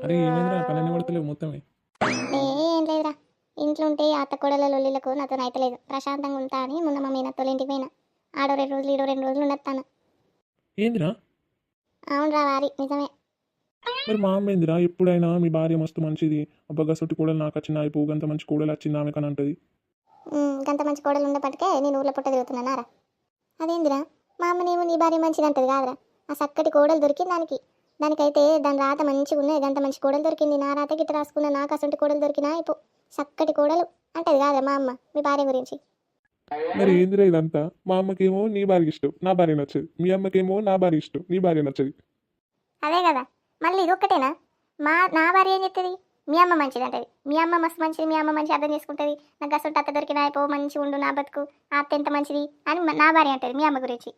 అరే ఏమైందిరా కళ్ళని పడతలేవు మొత్తమే. ఏం లేదురా, ఇంట్లో ఉంటే అత్త కోడల లొల్లిలకు నాతో అయితలేదు. ప్రశాంతంగా ఉంటా అని మొన్న మా మీనత్తోళ్ళ ఇంటికి పోయినా. ఆడో 2 రోజులు ఈడో 2 రోజులు ఉండొస్తాను. ఏందిరా అవునరా వారి నిజమే. మరి మా అమ్మ ఏందిరా ఎప్పుడైనా మీ భార్య మస్తు మంచిది, అబ్బా గసొట్టి కూడలు నాకు వచ్చిన అయిపో గంత మంచి కూడలు వచ్చింది ఆమె కానీ అంటది. గంత మంచి కోడలు ఉండపటికే నేను ఊర్లో పుట్ట తిరుగుతున్నానారా. అదేందిరా, మా అమ్మనేమో నీ భార్య మంచిది అంటది కాదురా. ఆ చక్కటి కోడలు దొరికింది దానికైతే దాని రాత మంచిగా ఉన్నది. గంత మంచి కోడలు దొరికింది, నా రాత గిట్ట రాసుకున్న నాకు అసంటి కోడలు దొరికినా అయిపో చక్కటి కోడలు అంటది కాదురా మా అమ్మ మీ భార్య గురించి. మరి ఏందిరా ఇదంతా? మా అమ్మకేమో నీ భార్య ఇష్టం, నా భార్య నచ్చదు. మీ అమ్మకేమో నా భార్య ఇష్టం, నీ భార్య నచ్చదు. అదే కదా, మళ్ళీ ఇది ఒక్కటేనా? నా భార్య ఏం చెప్తుంది? మీ అమ్మ మంచిది అంటది. మీ అమ్మ మస్తు మంచిది, మీ అమ్మ మంచి అర్థం చేసుకుంటుంది, నాకు అసలు అత్త దొరికిన అయిపో మంచిగా ఉండు నా బతుకు, ఆ అత్త ఎంత మంచిది అని నా భార్య అంటది మీ అమ్మ గురించి.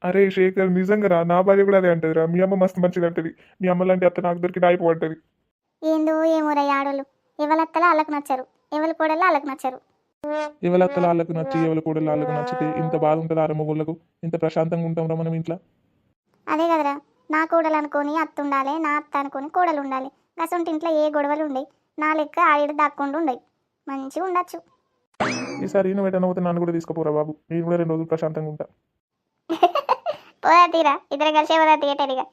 అరే శేఖర్ నిజంగా రా, నా భార్య కూడా అదే అంటదిరా. మీ అమ్మ మస్తు మంచిది అంటది, మీ అమ్మ లాంటి అత్త నాకు దొరికి అయిపో అంటది. ఏందో ఏమోరా ఆడోళ్ళు, ఎవలత్తలా వాళ్ళకు నచ్చరు, ఎవరి కోడల్లో వాళ్ళకు నచ్చరు. ఎవరి అత్తల వాళ్ళకు నచ్చి ఎవరి కూడలు వాళ్ళకు నచ్చితే ఇంత బాధ ఉంటుంది ఆరమ్మగుళ్ళకు, ఇంత ప్రశాంతంగా ఉంటాం రా మనం ఇంట్లో. అదే కదరా, నా కోడలు అనుకొని అత్త ఉండాలి, నా అత్త అనుకొని కోడలు ఉండాలి. అసలు ఇంట్లో ఏ గొడవలు ఉండయి, నా లెక్క ఆడిడ దాక్కుండా ఉండయి, మంచిగా ఉండొచ్చు. ఈసారి ఈయన పెట్టన పోతే నన్ను కూడా తీసుకుపోరా బాబు, నేను కూడా 2 రోజులు ప్రశాంతంగా ఉంటా. పోదా తీరా, ఇద్దరు కలిసే పోదా థియేటర్గా.